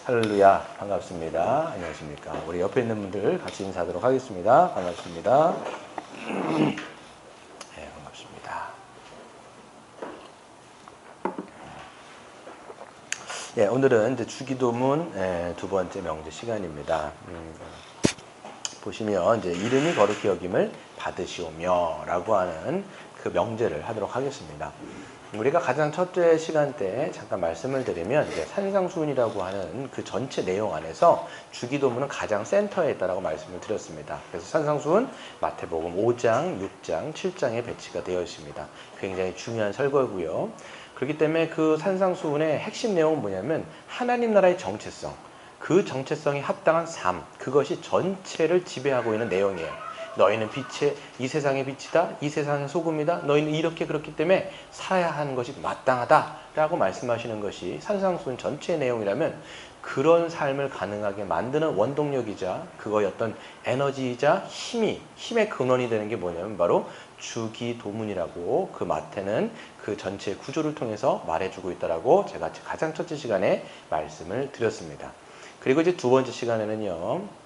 할렐루야, 반갑습니다. 안녕하십니까. 우리 옆에 있는 분들 같이 인사하도록 하겠습니다. 반갑습니다. 네, 반갑습니다. 예, 오늘은 이제 주기도문 두 번째 명제 시간입니다. 보시면 이제 이름이 거룩히 여김을 받으시오며 라고 하는 그 명제를 하도록 하겠습니다. 우리가 가장 첫째 시간 때 잠깐 말씀을 드리면 이제 산상수훈이라고 하는 그 전체 내용 안에서 주기도문은 가장 센터에 있다라고 말씀을 드렸습니다. 그래서 산상수훈 마태복음 5장, 6장, 7장에 배치가 되어 있습니다. 굉장히 중요한 설거고요. 그렇기 때문에 그 산상수훈의 핵심 내용은 뭐냐면 하나님 나라의 정체성, 그 정체성이 합당한 삶, 그것이 전체를 지배하고 있는 내용이에요. 너희는 빛의 이 세상의 빛이다. 이 세상의 소금이다. 너희는 이렇게 그렇기 때문에 살아야 하는 것이 마땅하다라고 말씀하시는 것이 산상수훈 전체의 내용이라면 그런 삶을 가능하게 만드는 원동력이자 그거의 어떤 에너지이자 힘의 근원이 되는 게 뭐냐면 바로 주기도문이라고 그 마태는 그 전체 구조를 통해서 말해주고 있다라고 제가 가장 첫째 시간에 말씀을 드렸습니다. 그리고 이제 두 번째 시간에는요.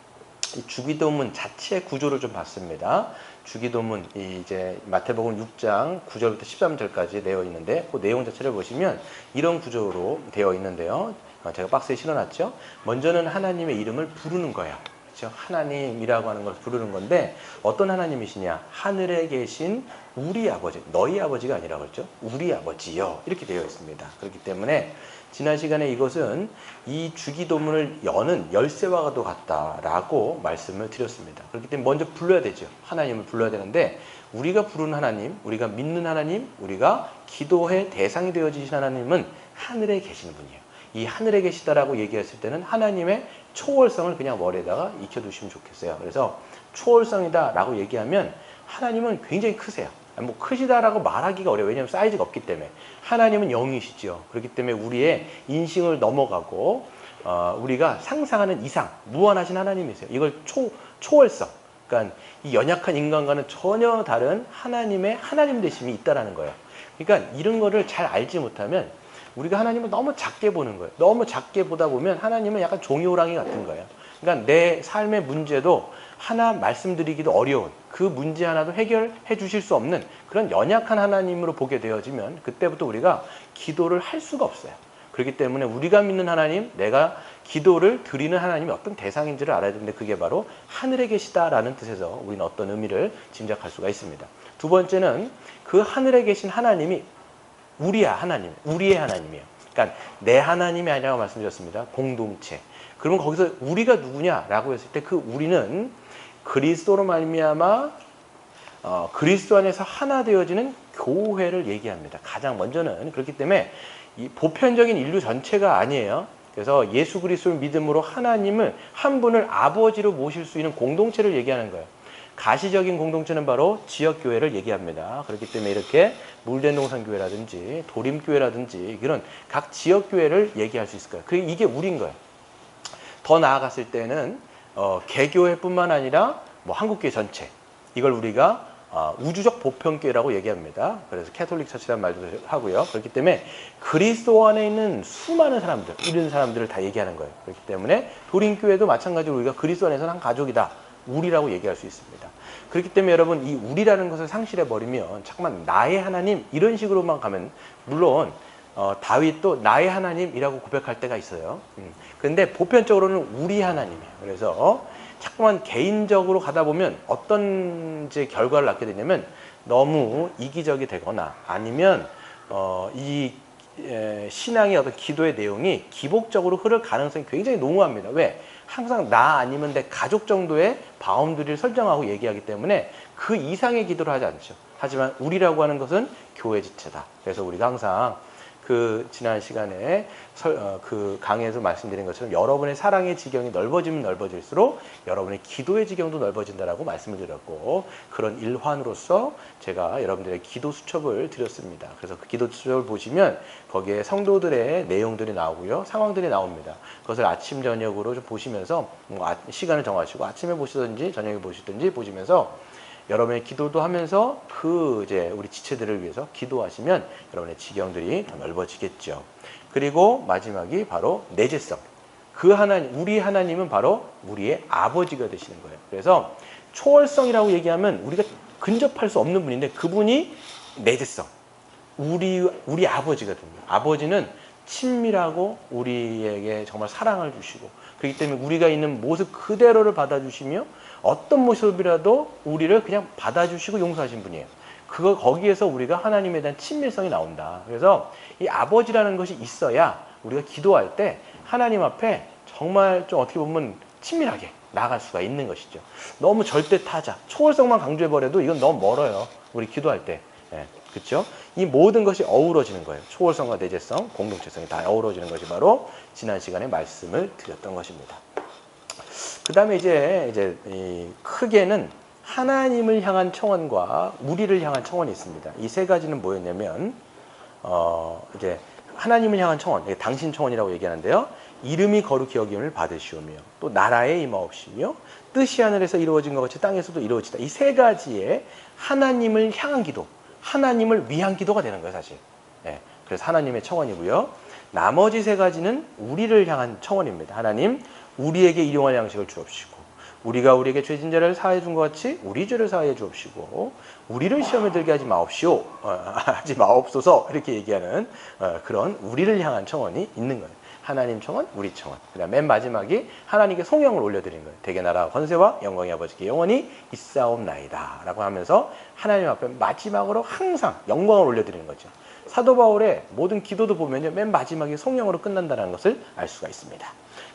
이 주기도문 자체의 구조를 좀 봤습니다. 주기도문 이제 마태복음 6장 9절부터 13절까지 되어 있는데 그 내용 자체를 보시면 이런 구조로 되어 있는데요. 제가 박스에 실어놨죠. 먼저는 하나님의 이름을 부르는 거예요. 그렇죠? 하나님이라고 하는 것을 부르는 건데 어떤 하나님이시냐? 하늘에 계신 우리 아버지, 너희 아버지가 아니라 그랬죠. 우리 아버지요. 이렇게 되어 있습니다. 그렇기 때문에 지난 시간에 이것은 이 주기도문을 여는 열쇠와도 같다라고 말씀을 드렸습니다. 그렇기 때문에 먼저 불러야 되죠. 하나님을 불러야 되는데 우리가 부르는 하나님, 우리가 믿는 하나님, 우리가 기도의 대상이 되어지신 하나님은 하늘에 계시는 분이에요. 이 하늘에 계시다라고 얘기했을 때는 하나님의 초월성을 그냥 머리에다가 익혀두시면 좋겠어요. 그래서 초월성이다라고 얘기하면 하나님은 굉장히 크세요. 뭐 크시다라고 말하기가 어려워요. 왜냐하면 사이즈가 없기 때문에. 하나님은 영이시죠. 그렇기 때문에 우리의 인식을 넘어가고 우리가 상상하는 이상 무한하신 하나님이세요. 이걸 초월성. 그러니까 이 연약한 인간과는 전혀 다른 하나님의 하나님 되심이 있다라는 거예요. 그러니까 이런 거를 잘 알지 못하면 우리가 하나님을 너무 작게 보는 거예요. 너무 작게 보다 보면 하나님은 약간 종이호랑이 같은 거예요. 그러니까 내 삶의 문제도 하나 말씀드리기도 어려운 그 문제 하나도 해결해 주실 수 없는 그런 연약한 하나님으로 보게 되어지면 그때부터 우리가 기도를 할 수가 없어요. 그렇기 때문에 우리가 믿는 하나님, 내가 기도를 드리는 하나님이 어떤 대상인지를 알아야 되는데 그게 바로 하늘에 계시다라는 뜻에서 우리는 어떤 의미를 짐작할 수가 있습니다. 두 번째는 그 하늘에 계신 하나님이 우리의 하나님이에요. 그러니까 내 하나님이 아니라고 말씀드렸습니다. 공동체. 그러면 거기서 우리가 누구냐라고 했을 때 그 우리는 그리스도로 말미암아 그리스도 안에서 하나 되어지는 교회를 얘기합니다. 가장 먼저는 그렇기 때문에 이 보편적인 인류 전체가 아니에요. 그래서 예수 그리스도를 믿음으로 하나님을 한 분을 아버지로 모실 수 있는 공동체를 얘기하는 거예요. 가시적인 공동체는 바로 지역교회를 얘기합니다. 그렇기 때문에 이렇게 물된동산교회라든지 도림교회라든지 이런 각 지역교회를 얘기할 수 있을 거예요. 이게 우리인 거예요. 더 나아갔을 때는 개교회뿐만 아니라 뭐 한국교회 전체 이걸 우리가 우주적 보편교회라고 얘기합니다. 그래서 캐톨릭 처치라는 말도 하고요. 그렇기 때문에 그리스도 안에 있는 수많은 사람들 이런 사람들을 다 얘기하는 거예요. 그렇기 때문에 도림교회도 마찬가지로 우리가 그리스도 안에서는 한 가족이다. 우리라고 얘기할 수 있습니다. 그렇기 때문에 여러분 이 우리라는 것을 상실해버리면 잠깐만 나의 하나님 이런 식으로만 가면 물론 다윗도 나의 하나님이라고 고백할 때가 있어요. 그런데 보편적으로는 우리 하나님이에요. 그래서 자꾸만 개인적으로 가다 보면 어떤 이제 결과를 낳게 되냐면 너무 이기적이 되거나 아니면 이 신앙의 어떤 기도의 내용이 기복적으로 흐를 가능성이 굉장히 농후합니다. 왜? 항상 나 아니면 내 가족 정도의 바운드리를 설정하고 얘기하기 때문에 그 이상의 기도를 하지 않죠. 하지만 우리라고 하는 것은 교회 지체다. 그래서 우리가 항상 그 지난 시간에 그 강의에서 말씀드린 것처럼 여러분의 사랑의 지경이 넓어지면 넓어질수록 여러분의 기도의 지경도 넓어진다라고 말씀을 드렸고 그런 일환으로서 제가 여러분들의 기도 수첩을 드렸습니다. 그래서 그 기도 수첩을 보시면 거기에 성도들의 내용들이 나오고요. 상황들이 나옵니다. 그것을 아침 저녁으로 좀 보시면서 시간을 정하시고 아침에 보시든지 저녁에 보시든지 보시면서 여러분의 기도도 하면서 이제 우리 지체들을 위해서 기도하시면 여러분의 지경들이 더 넓어지겠죠. 그리고 마지막이 바로 내재성. 그 하나님, 우리 하나님은 바로 우리의 아버지가 되시는 거예요. 그래서 초월성이라고 얘기하면 우리가 근접할 수 없는 분인데 그분이 내재성, 우리 아버지가 됩니다. 아버지는 친밀하고 우리에게 정말 사랑을 주시고 그렇기 때문에 우리가 있는 모습 그대로를 받아주시며 어떤 모습이라도 우리를 그냥 받아주시고 용서하신 분이에요. 거기에서 우리가 하나님에 대한 친밀성이 나온다. 그래서 이 아버지라는 것이 있어야 우리가 기도할 때 하나님 앞에 정말 좀 어떻게 보면 친밀하게 나아갈 수가 있는 것이죠. 너무 절대 타자, 초월성만 강조해버려도 이건 너무 멀어요. 우리 기도할 때. 그렇죠? 이 모든 것이 어우러지는 거예요. 초월성과 내재성, 공동체성이 다 어우러지는 것이 바로 지난 시간에 말씀을 드렸던 것입니다. 그 다음에 이제 크게는 하나님을 향한 청원과 우리를 향한 청원이 있습니다. 이 세 가지는 뭐였냐면, 이제 하나님을 향한 청원, 당신 청원이라고 얘기하는데요. 이름이 거룩히 여김을 받으시오며, 또 나라에 임하옵시며, 뜻이 하늘에서 이루어진 것 같이 땅에서도 이루어지다. 이 세 가지의 하나님을 향한 기도, 하나님을 위한 기도가 되는 거예요, 사실. 그래서 하나님의 청원이고요. 나머지 세 가지는 우리를 향한 청원입니다. 하나님, 우리에게 일용할 양식을 주옵시고, 우리가 우리에게 죄진 자를 사하여 준 것 같이 우리 죄를 사하여 주옵시고, 우리를 시험에 들게 하지 마옵시오, 하지 마옵소서, 이렇게 얘기하는 그런 우리를 향한 청원이 있는 거예요. 하나님 청원, 우리 청원. 그 다음 맨 마지막이 하나님께 송영을 올려드리는 거예요. 대개 나라 권세와 영광의 아버지께 영원히 있사옵나이다 라고 하면서 하나님 앞에 마지막으로 항상 영광을 올려드리는 거죠. 사도 바울의 모든 기도도 보면요, 맨 마지막에 송영으로 끝난다는 것을 알 수가 있습니다.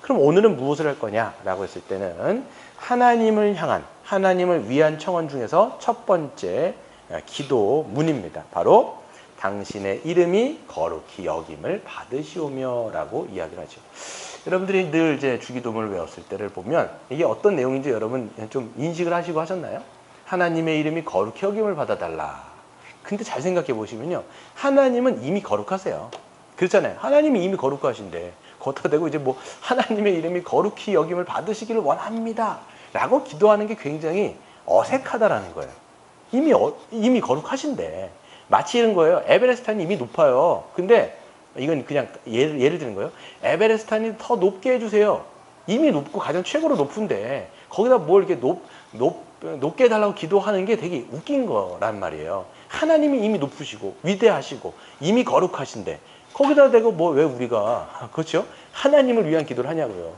그럼 오늘은 무엇을 할 거냐라고 했을 때는 하나님을 향한, 하나님을 위한 청원 중에서 첫 번째 기도 문입니다. 바로 당신의 이름이 거룩히 여김을 받으시오며 라고 이야기를 하죠. 여러분들이 늘 이제 주기도문을 외웠을 때를 보면 이게 어떤 내용인지 여러분 좀 인식을 하시고 하셨나요? 하나님의 이름이 거룩히 여김을 받아달라. 근데 잘 생각해 보시면요, 하나님은 이미 거룩하세요. 그렇잖아요. 하나님이 이미 거룩하신데 거기다 대고 이제 뭐 하나님의 이름이 거룩히 여김을 받으시기를 원합니다 라고 기도하는 게 굉장히 어색하다라는 거예요. 이미 거룩하신데 마치 이런 거예요. 에베레스트산이 이미 높아요. 근데 이건 그냥 예를 드는 거예요. 에베레스트산이 더 높게 해주세요. 이미 높고 가장 최고로 높은데 거기다 뭘 이렇게 높게 해달라고 기도하는 게 되게 웃긴 거란 말이에요. 하나님이 이미 높으시고 위대하시고 이미 거룩하신데 거기다 대고 뭐 왜 우리가 그렇죠? 하나님을 위한 기도를 하냐고요.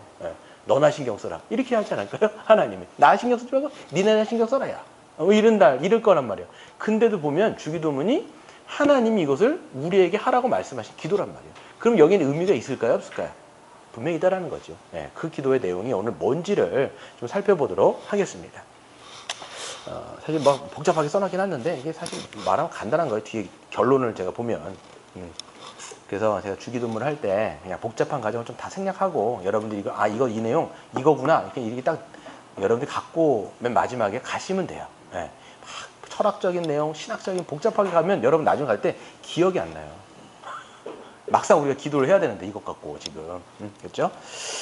너나 신경 써라. 이렇게 하지 않을까요? 하나님이 나 신경 쓰지 말고 니네나 신경 써라 야. 이럴 거란 말이에요. 근데도 보면 주기도문이 하나님이 이것을 우리에게 하라고 말씀하신 기도란 말이에요. 그럼 여기는 의미가 있을까요? 없을까요? 분명히 있다라는 거죠. 그 기도의 내용이 오늘 뭔지를 좀 살펴보도록 하겠습니다. 사실 뭐 복잡하게 써놨긴 했는데 이게 사실 말하면 간단한 거예요. 뒤에 결론을 제가 보면. 그래서 제가 주기도문을 할 때 그냥 복잡한 과정을 좀 다 생략하고 여러분들이 이거 이 내용 이거구나 이렇게 딱 여러분들이 갖고 맨 마지막에 가시면 돼요. 막 철학적인 내용, 신학적인 복잡하게 가면 여러분 나중에 갈 때 기억이 안 나요. 막상 우리가 기도를 해야 되는데 이것 갖고 지금 그렇죠?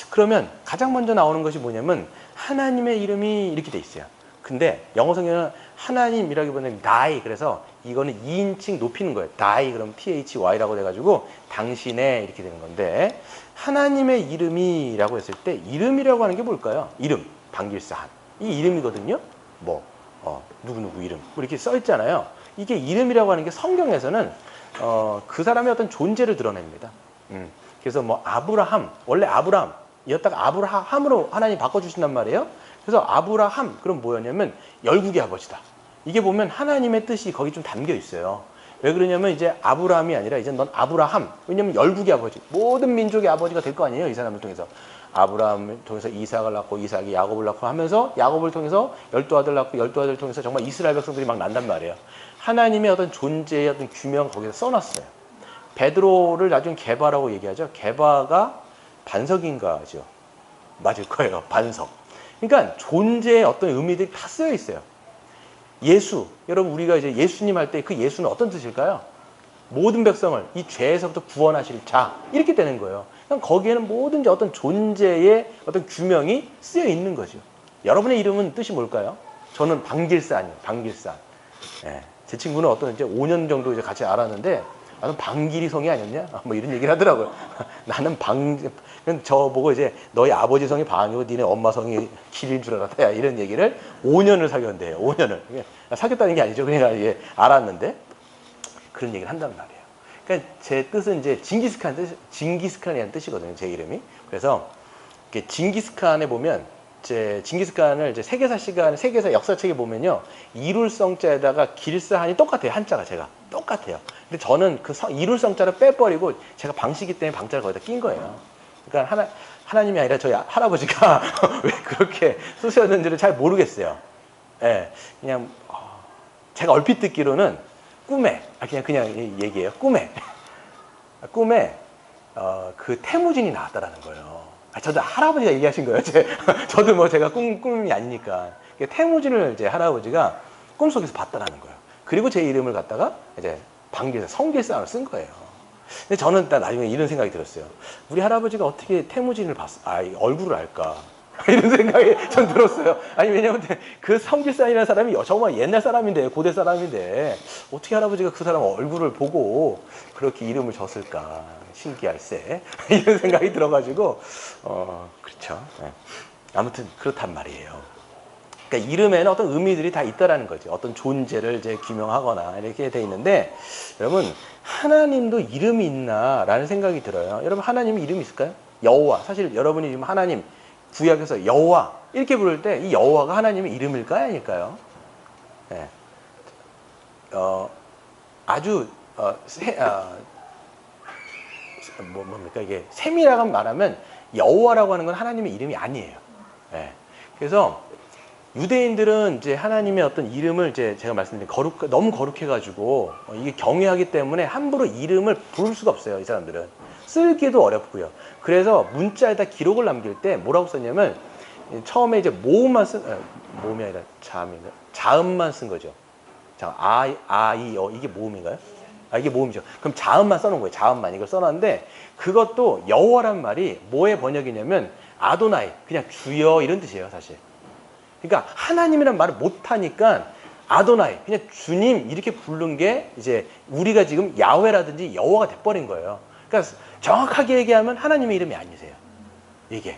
그러면 가장 먼저 나오는 것이 뭐냐면 하나님의 이름이 이렇게 돼 있어요. 근데 영어 성경은 하나님이라기보다는 thy, 그래서 이거는 2인칭 높이는 거예요. thy 그럼 thy라고 돼가지고 당신의 이렇게 되는 건데, 하나님의 이름이라고 했을 때 이름이라고 하는 게 뭘까요? 이름, 방길사한 이 이름이거든요. 누구누구 이름 뭐 이렇게 써 있잖아요. 이게 이름이라고 하는 게 성경에서는 그 사람의 어떤 존재를 드러냅니다. 그래서 뭐 아브라함, 원래 아브라함이었다가 아브라함으로 하나님 바꿔주신단 말이에요. 그래서 아브라함, 그럼 뭐였냐면 열국의 아버지다. 이게 보면 하나님의 뜻이 거기 좀 담겨 있어요. 왜 그러냐면 이제 아브라함이 아니라 이제 넌 아브라함. 왜냐면 열국의 아버지, 모든 민족의 아버지가 될 거 아니에요. 이 사람을 통해서. 아브라함을 통해서 이삭을 낳고 이삭이 야곱을 낳고 하면서 야곱을 통해서 12아들 낳고 12아들 통해서 정말 이스라엘 백성들이 막 난단 말이에요. 하나님의 어떤 존재의 어떤 규명 거기서 써놨어요. 베드로를 나중에 게바라고 얘기하죠. 게바가 반석인가죠. 맞을 거예요. 반석. 그러니까 존재의 어떤 의미들이 다 쓰여 있어요. 예수, 여러분 우리가 이제 예수님 할 때 그 예수는 어떤 뜻일까요? 모든 백성을 이 죄에서부터 구원하실 자, 이렇게 되는 거예요. 그러니까 거기에는 모든 어떤 존재의 어떤 규명이 쓰여 있는 거죠. 여러분의 이름은 뜻이 뭘까요? 저는 방길산이에요. 방길산. 제 친구는 어떤 이제 5년 정도 이제 같이 알았는데 나는 방길이 성이 아니었냐? 뭐 이런 얘기를 하더라고요. 나는 저 보고 이제 너희 아버지 성이 방이고 니네 엄마 성이 길인 줄 알았다. 이런 얘기를 5년을 사귀었는데요. 5년을. 사귀었다는 게 아니죠. 그냥 이게 알았는데 그런 얘기를 한단 말이에요. 그러니까 제 뜻은 이제 징기스칸이라는 뜻이거든요. 제 이름이. 그래서 징기스칸에 보면 징기스칸을 이제 세계사 역사책에 보면요. 이룰성자에다가 길사한이 똑같아요. 한자가 제가. 똑같아요. 근데 저는 그 이룰성자를 빼버리고 제가 방시기 때문에 방자를 거기다 낀 거예요. 그러니까 하나님이 아니라 저희 할아버지가 왜 그렇게 쓰셨는지를 잘 모르겠어요. 예, 그냥 제가 얼핏 듣기로는 꿈에 그냥 얘기해요. 꿈에 그 태무진이 나왔다라는 거예요. 저도 할아버지가 얘기하신 거예요. 저도 뭐 제가 꿈이 아니니까 태무진을 이제 할아버지가 꿈속에서 봤다라는 거예요. 그리고 제 이름을 갖다가 이제 방길사 성길사로 쓴 거예요. 근데 저는 나중에 이런 생각이 들었어요. 우리 할아버지가 어떻게 태무진을 얼굴을 알까? 이런 생각이 전 들었어요. 아니, 왜냐면 그 성길사이라는 사람이 정말 옛날 사람인데, 고대 사람인데, 어떻게 할아버지가 그 사람 얼굴을 보고 그렇게 이름을 줬을까? 신기할세. 이런 생각이 들어가지고, 그렇죠. 네. 아무튼 그렇단 말이에요. 그러니까 이름에는 어떤 의미들이 다 있다라는 거죠. 어떤 존재를 이제 규명하거나 이렇게 돼 있는데, 여러분, 하나님도 이름이 있나라는 생각이 들어요. 여러분, 하나님 이름이 있을까요? 여호와. 사실 여러분이 지금 하나님 구약에서 여호와 이렇게 부를 때 이 여호와가 하나님의 이름일까요? 아닐까요? 네. 아주 뭡니까 이게 세밀하게 말하면 여호와라고 하는 건 하나님의 이름이 아니에요. 네. 그래서 유대인들은 이제 하나님의 어떤 이름을 제가 말씀드린 너무 거룩해가지고 이게 경외하기 때문에 함부로 이름을 부를 수가 없어요. 이 사람들은 쓰기도 어렵고요. 그래서 문자에다 기록을 남길 때 뭐라고 썼냐면 처음에 이제 모음만 모음이 아니라 자음만 쓴 거죠. 자, 이게 모음인가요? 이게 모음이죠. 그럼 자음만 써놓은 거예요. 자음만 이걸 써놨는데 그것도 여호와란 말이 뭐의 번역이냐면 아도나이, 그냥 주여 이런 뜻이에요, 사실. 그러니까 하나님이란 말을 못하니까 아도나이, 그냥 주님 이렇게 부른 게 이제 우리가 지금 야훼라든지 여호와가 돼버린 거예요. 그러니까 정확하게 얘기하면 하나님의 이름이 아니세요. 이게.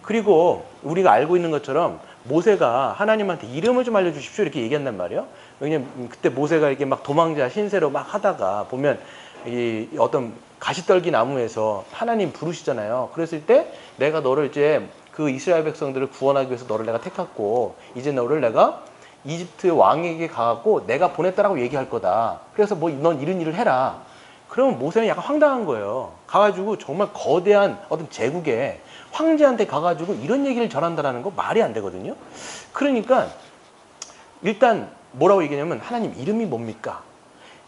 그리고 우리가 알고 있는 것처럼 모세가 하나님한테 이름을 좀 알려주십시오 이렇게 얘기한단 말이에요. 왜냐면 그때 모세가 이렇게 막 도망자 신세로 막 하다가 보면 이 어떤 가시떨기 나무에서 하나님 부르시잖아요. 그랬을 때 내가 너를 이제 그 이스라엘 백성들을 구원하기 위해서 너를 내가 택했고 이제 너를 내가 이집트 왕에게 가갖고 내가 보냈다라고 얘기할 거다. 그래서 뭐 넌 이런 일을 해라. 그러면 모세는 약간 황당한 거예요. 가가지고 정말 거대한 어떤 제국에 황제한테 가가지고 이런 얘기를 전한다라는 거 말이 안 되거든요. 그러니까 일단 뭐라고 얘기하냐면 하나님 이름이 뭡니까?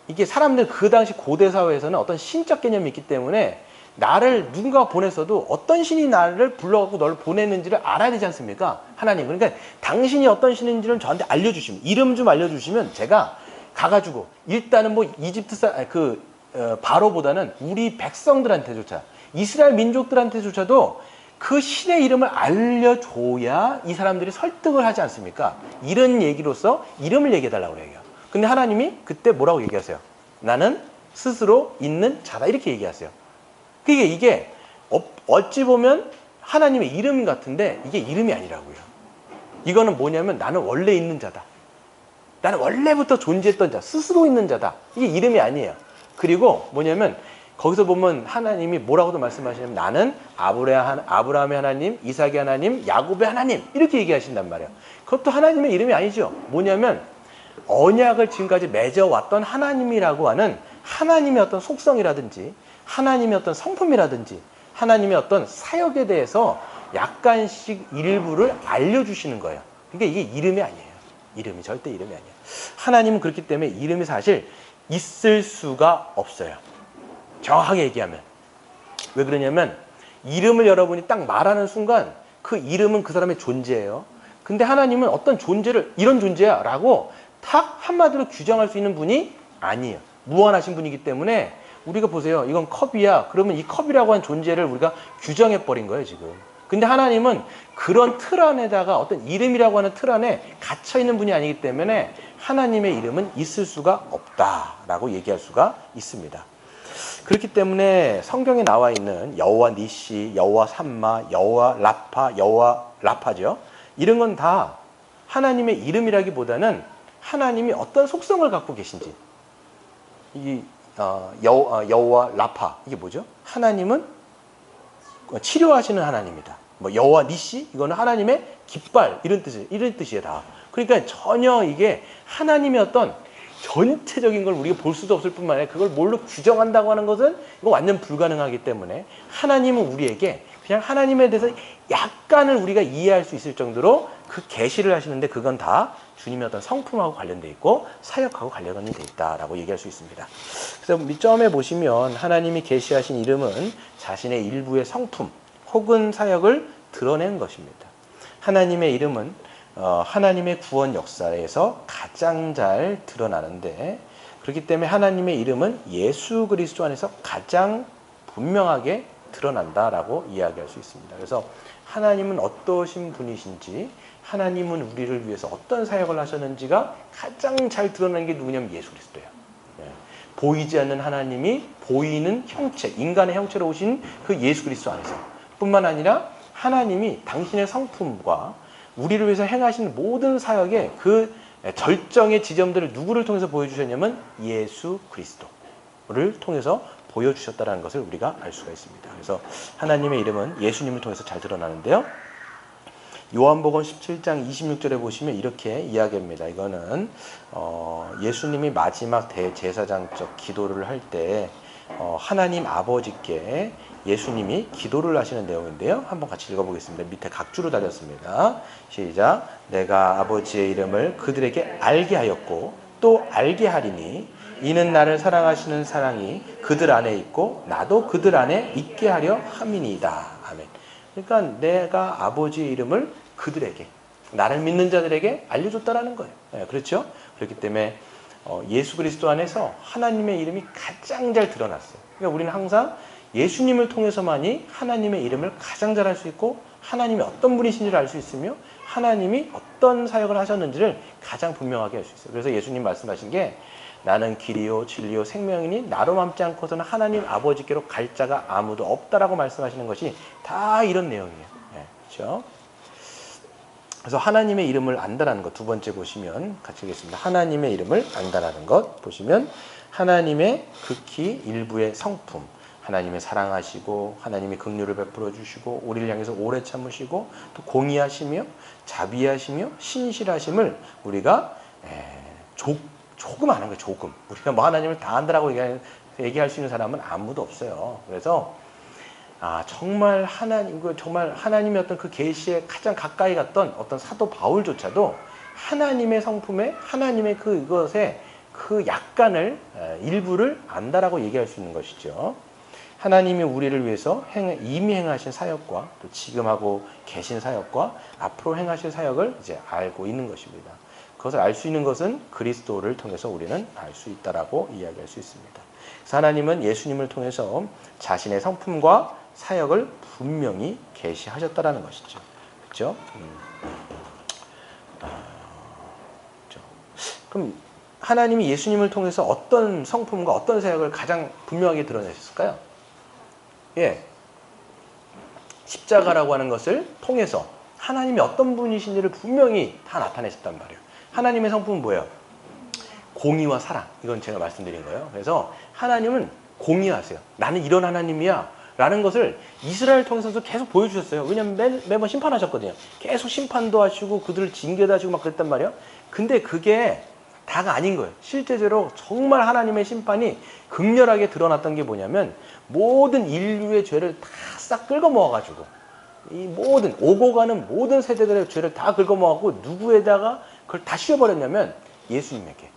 이게 사람들 그 당시 고대 사회에서는 어떤 신적 개념이 있기 때문에 나를 누군가가 보냈어도 어떤 신이 나를 불러갖고 너를 보냈는지를 알아야 되지 않습니까? 하나님. 그러니까 당신이 어떤 신인지를 저한테 알려주시면, 이름 좀 알려주시면 제가 가가지고 일단은 뭐 바로보다는 우리 백성들한테조차 이스라엘 민족들한테조차도 그 신의 이름을 알려줘야 이 사람들이 설득을 하지 않습니까? 이런 얘기로서 이름을 얘기해달라고 그래요. 근데 하나님이 그때 뭐라고 얘기하세요? 나는 스스로 있는 자다 이렇게 얘기하세요. 이게 어찌 보면 하나님의 이름 같은데 이게 이름이 아니라고요. 이거는 뭐냐면 나는 원래 있는 자다. 나는 원래부터 존재했던 자, 스스로 있는 자다. 이게 이름이 아니에요. 그리고 뭐냐면 거기서 보면 하나님이 뭐라고도 말씀하시냐면 나는 아브라함의 하나님, 이삭의 하나님, 야곱의 하나님 이렇게 얘기하신단 말이에요. 그것도 하나님의 이름이 아니죠. 뭐냐면 언약을 지금까지 맺어왔던 하나님이라고 하는 하나님의 어떤 속성이라든지 하나님의 어떤 성품이라든지 하나님의 어떤 사역에 대해서 약간씩 일부를 알려주시는 거예요. 그러니까 이게 이름이 아니에요. 이름이 절대 이름이 아니에요. 하나님은 그렇기 때문에 이름이 사실 있을 수가 없어요. 정확하게 얘기하면. 왜 그러냐면 이름을 여러분이 딱 말하는 순간 그 이름은 그 사람의 존재예요. 근데 하나님은 어떤 존재를 이런 존재야 라고 딱 한마디로 규정할 수 있는 분이 아니에요. 무한하신 분이기 때문에 우리가 보세요. 이건 컵이야. 그러면 이 컵이라고 한 존재를 우리가 규정해버린 거예요, 지금. 근데 하나님은 그런 틀 안에다가 어떤 이름이라고 하는 틀 안에 갇혀있는 분이 아니기 때문에 하나님의 이름은 있을 수가 없다라고 얘기할 수가 있습니다. 그렇기 때문에 성경에 나와 있는 여호와 니시, 여호와 삼마, 여호와 라파, 여호와 라파죠. 이런 건 다 하나님의 이름이라기보다는 하나님이 어떤 속성을 갖고 계신지. 이 여호와 라파, 이게 뭐죠? 하나님은 치료하시는 하나님이다. 뭐 여호와 니시, 이거는 하나님의 깃발, 이런 뜻이에요 다. 그러니까 전혀 이게 하나님의 어떤 전체적인 걸 우리가 볼 수도 없을 뿐만 아니라 그걸 뭘로 규정한다고 하는 것은 이거 완전 불가능하기 때문에 하나님은 우리에게 그냥 하나님에 대해서 약간을 우리가 이해할 수 있을 정도로 그 계시를 하시는데 그건 다 주님의 어떤 성품하고 관련돼 있고 사역하고 관련이 돼 있다라고 얘기할 수 있습니다. 그래서 밑점에 보시면 하나님이 계시하신 이름은 자신의 일부의 성품 혹은 사역을 드러낸 것입니다. 하나님의 이름은 하나님의 구원 역사에서 가장 잘 드러나는데, 그렇기 때문에 하나님의 이름은 예수 그리스도 안에서 가장 분명하게 드러난다라고 이야기할 수 있습니다. 그래서 하나님은 어떠신 분이신지, 하나님은 우리를 위해서 어떤 사역을 하셨는지가 가장 잘 드러나는 게 누구냐면 예수 그리스도예요. 보이지 않는 하나님이 보이는 형체, 인간의 형체로 오신 그 예수 그리스도 안에서 뿐만 아니라 하나님이 당신의 성품과 우리를 위해서 행하신 모든 사역의 그 절정의 지점들을 누구를 통해서 보여주셨냐면 예수 그리스도를 통해서 보여주셨다는 것을 우리가 알 수가 있습니다. 그래서 하나님의 이름은 예수님을 통해서 잘 드러나는데요. 요한복음 17장 26절에 보시면 이렇게 이야기합니다. 이거는 예수님이 마지막 대제사장적 기도를 할 때 하나님 아버지께 예수님이 기도를 하시는 내용인데요. 한번 같이 읽어보겠습니다. 밑에 각주로 달렸습니다. 시작. 내가 아버지의 이름을 그들에게 알게 하였고 또 알게 하리니 이는 나를 사랑하시는 사랑이 그들 안에 있고 나도 그들 안에 있게 하려 함이니이다. 아멘. 그러니까 내가 아버지의 이름을 그들에게, 나를 믿는 자들에게 알려줬다라는 거예요. 네, 그렇죠? 그렇기 때문에 예수 그리스도 안에서 하나님의 이름이 가장 잘 드러났어요. 그러니까 우리는 항상 예수님을 통해서만이 하나님의 이름을 가장 잘 알 수 있고 하나님이 어떤 분이신지를 알 수 있으며 하나님이 어떤 사역을 하셨는지를 가장 분명하게 알 수 있어요. 그래서 예수님 말씀하신 게 나는 길이요 진리요 생명이니 나로 맘지 않고서는 하나님 아버지께로 갈 자가 아무도 없다라고 말씀하시는 것이 다 이런 내용이에요. 네, 그렇죠? 그래서 하나님의 이름을 안다라는 것 두 번째 보시면 같이 읽겠습니다. 하나님의 이름을 안다라는 것 보시면 하나님의 극히 일부의 성품, 하나님의 사랑하시고 하나님의 긍휼을 베풀어 주시고 우리를 향해서 오래 참으시고 또 공의하시며 자비하시며 신실하심을 우리가 조금 아는 거예요. 조금. 우리가 뭐 하나님을 다 안다라고 얘기할 수 있는 사람은 아무도 없어요. 그래서 정말 하나님의 어떤 그 계시에 가장 가까이 갔던 어떤 사도 바울조차도 하나님의 성품에 하나님의 그것에 그 약간을 일부를 안다라고 얘기할 수 있는 것이죠. 하나님이 우리를 위해서 이미 행하신 사역과 또 지금 하고 계신 사역과 앞으로 행하실 사역을 이제 알고 있는 것입니다. 그것을 알 수 있는 것은 그리스도를 통해서 우리는 알 수 있다라고 이야기할 수 있습니다. 그래서 하나님은 예수님을 통해서 자신의 성품과 사역을 분명히 계시하셨다라는 것이죠. 그렇죠? 그렇죠? 그럼 하나님이 예수님을 통해서 어떤 성품과 어떤 사역을 가장 분명하게 드러내셨을까요? 예, 십자가라고 하는 것을 통해서 하나님이 어떤 분이신지를 분명히 다 나타내셨단 말이에요. 하나님의 성품은 뭐예요? 공의와 사랑. 이건 제가 말씀드린 거예요. 그래서 하나님은 공의하세요. 나는 이런 하나님이야 라는 것을 이스라엘 통해서도 계속 보여주셨어요. 왜냐하면 매번 심판하셨거든요. 계속 심판도 하시고 그들을 징계도 하시고 막 그랬단 말이에요. 근데 그게 다가 아닌 거예요. 실제로 정말 하나님의 심판이 극렬하게 드러났던 게 뭐냐면 모든 인류의 죄를 다 싹 긁어 모아가지고 이 모든 오고 가는 모든 세대들의 죄를 다 긁어 모아갖고 누구에다가 그걸 다 씌워버렸냐면 예수님에게.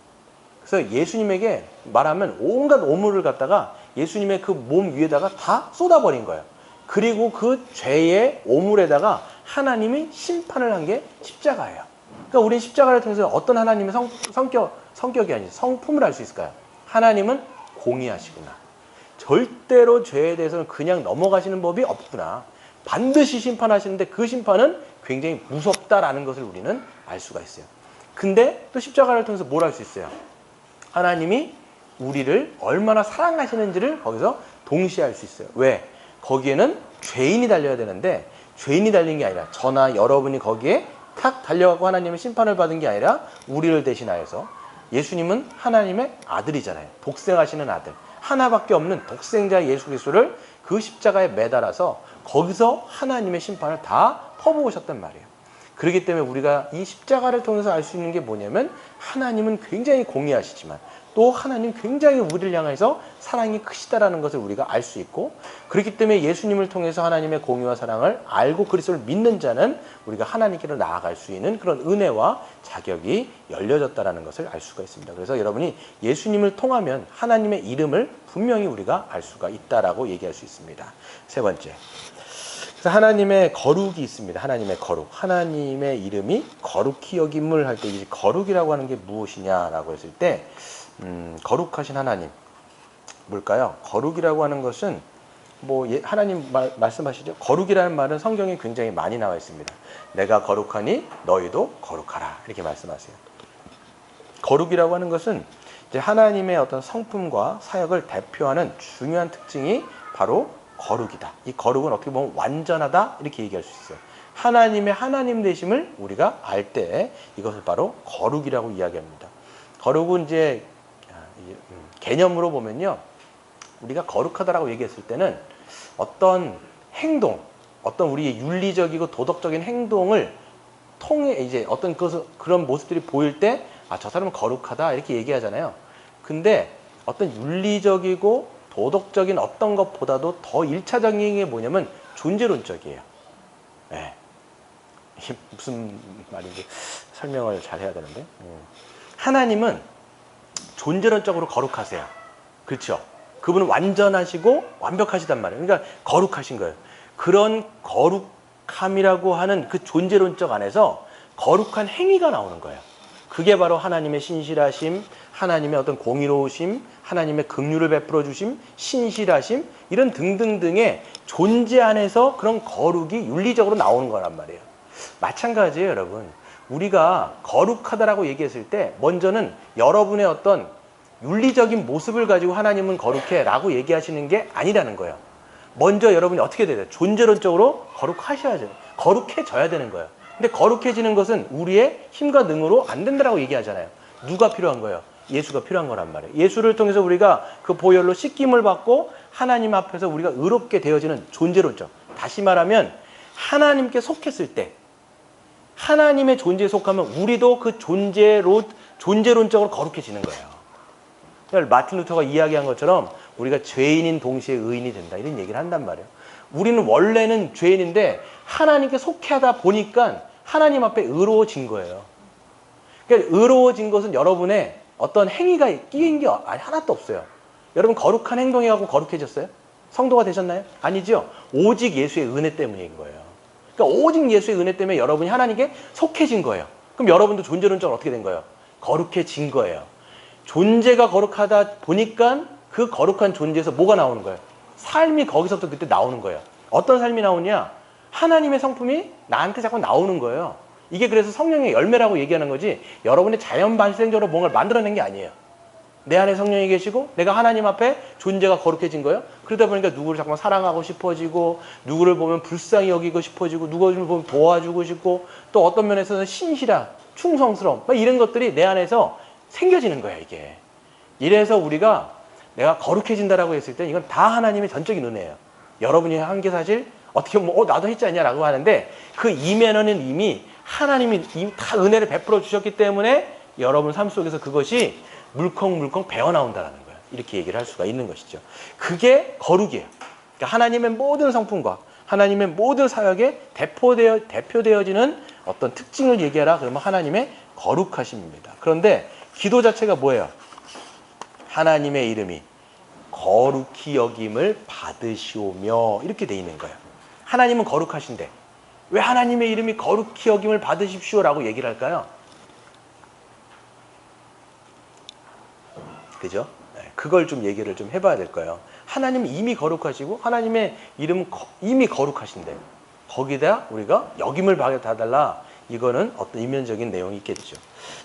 그래서 예수님에게 말하면 온갖 오물을 갖다가 예수님의 그 몸 위에다가 다 쏟아버린 거예요. 그리고 그 죄의 오물에다가 하나님이 심판을 한 게 십자가예요. 그러니까 우리는 십자가를 통해서 어떤 하나님의 성격이 아니지 성품을 알 수 있을까요? 하나님은 공의하시구나. 절대로 죄에 대해서는 그냥 넘어가시는 법이 없구나. 반드시 심판하시는데 그 심판은 굉장히 무섭다라는 것을 우리는 알 수가 있어요. 근데 또 십자가를 통해서 뭘 알 수 있어요? 하나님이 우리를 얼마나 사랑하시는지를 거기서 동시에 알 수 있어요. 왜? 거기에는 죄인이 달려야 되는데 죄인이 달린 게 아니라 저나 여러분이 거기에 탁 달려가고 하나님의 심판을 받은 게 아니라 우리를 대신하여서 예수님은 하나님의 아들이잖아요. 독생하시는 아들. 하나밖에 없는 독생자 예수 그리스도를 그 십자가에 매달아서 거기서 하나님의 심판을 다 퍼부으셨단 말이에요. 그렇기 때문에 우리가 이 십자가를 통해서 알 수 있는 게 뭐냐면 하나님은 굉장히 공의하시지만 또 하나님 굉장히 우리를 향해서 사랑이 크시다라는 것을 우리가 알 수 있고, 그렇기 때문에 예수님을 통해서 하나님의 공의와 사랑을 알고 그리스도를 믿는 자는 우리가 하나님께로 나아갈 수 있는 그런 은혜와 자격이 열려졌다라는 것을 알 수가 있습니다. 그래서 여러분이 예수님을 통하면 하나님의 이름을 분명히 우리가 알 수가 있다라고 얘기할 수 있습니다. 세 번째, 그래서 하나님의 거룩이 있습니다. 하나님의 거룩. 하나님의 이름이 거룩히 여김을 할 때 이 거룩이라고 하는 게 무엇이냐라고 했을 때 거룩하신 하나님 뭘까요? 거룩이라고 하는 것은 뭐 하나님 말씀하시죠. 거룩이라는 말은 성경에 굉장히 많이 나와 있습니다. 내가 거룩하니 너희도 거룩하라 이렇게 말씀하세요. 거룩이라고 하는 것은 이제 하나님의 어떤 성품과 사역을 대표하는 중요한 특징이 바로 거룩이다. 이 거룩은 어떻게 보면 완전하다 이렇게 얘기할 수 있어요. 하나님의 하나님 되심을 우리가 알 때 이것을 바로 거룩이라고 이야기합니다. 거룩은 이제 개념으로 보면요, 우리가 거룩하다라고 얘기했을 때는 어떤 행동, 어떤 우리의 윤리적이고 도덕적인 행동을 통해 이제 어떤 그런 모습들이 보일 때 아, 저 사람은 거룩하다 이렇게 얘기하잖아요. 근데 어떤 윤리적이고 도덕적인 어떤 것보다도 더 1차적인 게 뭐냐면 존재론적이에요. 네. 이게 무슨 말인지 설명을 잘 해야 되는데. 하나님은 존재론적으로 거룩하세요. 그렇죠? 그분은 완전하시고 완벽하시단 말이에요. 그러니까 거룩하신 거예요. 그런 거룩함이라고 하는 그 존재론적 안에서 거룩한 행위가 나오는 거예요. 그게 바로 하나님의 신실하심, 하나님의 어떤 공의로우심, 하나님의 긍휼을 베풀어 주심, 신실하심 이런 등등등의 존재 안에서 그런 거룩이 윤리적으로 나오는 거란 말이에요. 마찬가지예요, 여러분. 우리가 거룩하다라고 얘기했을 때 먼저는 여러분의 어떤 윤리적인 모습을 가지고 하나님은 거룩해 라고 얘기하시는 게 아니라는 거예요. 먼저 여러분이 어떻게 돼야 돼요? 존재론적으로 거룩하셔야죠. 거룩해져야 되는 거예요. 근데 거룩해지는 것은 우리의 힘과 능으로 안 된다라고 얘기하잖아요. 누가 필요한 거예요? 예수가 필요한 거란 말이에요. 예수를 통해서 우리가 그 보혈로 씻김을 받고 하나님 앞에서 우리가 의롭게 되어지는 존재론적. 다시 말하면 하나님께 속했을 때 하나님의 존재에 속하면 우리도 그 존재론적으로 거룩해지는 거예요. 마틴 루터가 이야기한 것처럼 우리가 죄인인 동시에 의인이 된다 이런 얘기를 한단 말이에요. 우리는 원래는 죄인인데 하나님께 속하다 보니까 하나님 앞에 의로워진 거예요. 그러니까 의로워진 것은 여러분의 어떤 행위가 끼인 게 하나도 없어요. 여러분 거룩한 행동해갖고 거룩해졌어요? 성도가 되셨나요? 아니죠. 오직 예수의 은혜 때문인 거예요. 그러니까 오직 예수의 은혜 때문에 여러분이 하나님께 속해진 거예요. 그럼 여러분도 존재론적으로 어떻게 된 거예요? 거룩해진 거예요. 존재가 거룩하다 보니까 그 거룩한 존재에서 뭐가 나오는 거예요? 삶이 거기서부터 그때 나오는 거예요. 어떤 삶이 나오냐? 하나님의 성품이 나한테 자꾸 나오는 거예요. 이게 그래서 성령의 열매라고 얘기하는 거지 여러분이 자연 발생적으로 뭔가를 만들어낸 게 아니에요. 내 안에 성령이 계시고 내가 하나님 앞에 존재가 거룩해진 거예요. 그러다 보니까 누구를 자꾸 사랑하고 싶어지고 누구를 보면 불쌍히 여기고 싶어지고 누구를 보면 도와주고 싶고 또 어떤 면에서는 신실한 충성스러움 이런 것들이 내 안에서 생겨지는 거야 이게. 이래서 우리가 내가 거룩해진다라고 했을 때 이건 다 하나님의 전적인 은혜예요. 여러분이 한 게 사실 어떻게 보면 나도 했지 않냐라고 하는데 그 이면에는 이미 하나님이 이미 다 은혜를 베풀어 주셨기 때문에 여러분 삶 속에서 그것이 물컹물컹 배어나온다는 거예요. 이렇게 얘기를 할 수가 있는 것이죠. 그게 거룩이에요. 그러니까 하나님의 모든 성품과 하나님의 모든 사역에 대표되어지는 어떤 특징을 얘기하라 그러면 하나님의 거룩하심입니다. 그런데 기도 자체가 뭐예요? 하나님의 이름이 거룩히 여김을 받으시오며 이렇게 돼 있는 거예요. 하나님은 거룩하신데 왜 하나님의 이름이 거룩히 여김을 받으십시오라고 얘기를 할까요? 그죠? 그걸 좀 얘기를 좀 해봐야 될 거예요. 하나님은 이미 거룩하시고 하나님의 이름은 이미 거룩하신데 거기다 우리가 여김을 받아달라 이거는 어떤 이면적인 내용이 있겠죠.